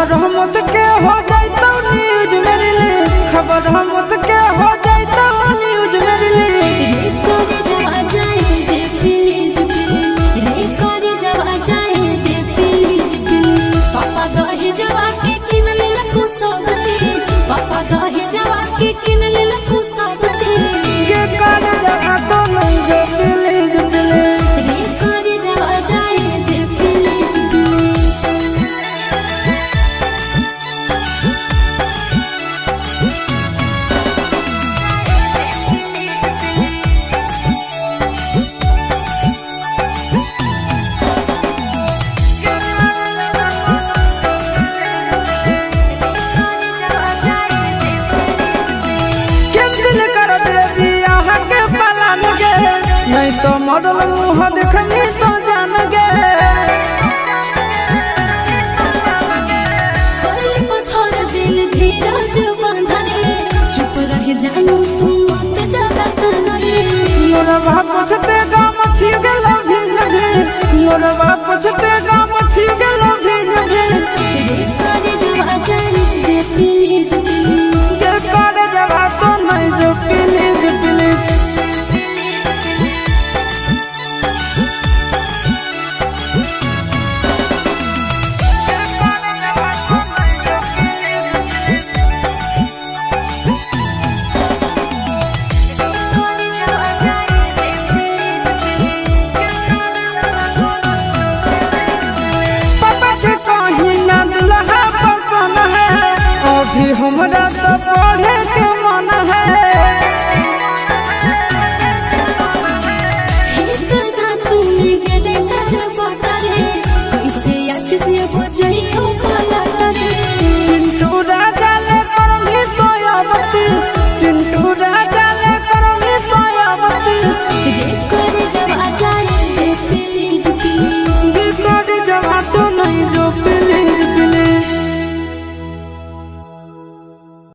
खबर हमत के हो जाए तो न्यूज में रिलीज, खबर हमत के हो जाए तो न्यूज में रिलीज। करे जब आ जाए दे प्लीज प्लीज, रे करे जब आ जाए दे प्लीज प्लीज। पापा दहे जब आके किन ले लखू सब चीज, पापा दहे जब आके किन ले लखू सब चीज। के करे जब आ तो नहीं जो प्लीज प्लीज, रे करे जब आ जाए दे प्लीज प्लीज। कैंसिल कर दे दिया के पालन गे, नहीं तो मॉडल मुँह देखनी तो जान गे। कोई पत्थर दिल धीरज बंधने, चुप रह जानू तू मत ज्यादा तनने। मोर बाप छते गाम छी गेलो भीज भीज, मोर बाप छते गाम छी गेलो भीज भीज। रे करे जब आ जाए दे प्लीज प्लीज, के करे जब आ तो नहीं जो प्लीज प्लीज। पापा के कहीं ना दुल्हा पसंद है, अभी हमरा तो पढ़े के मन है।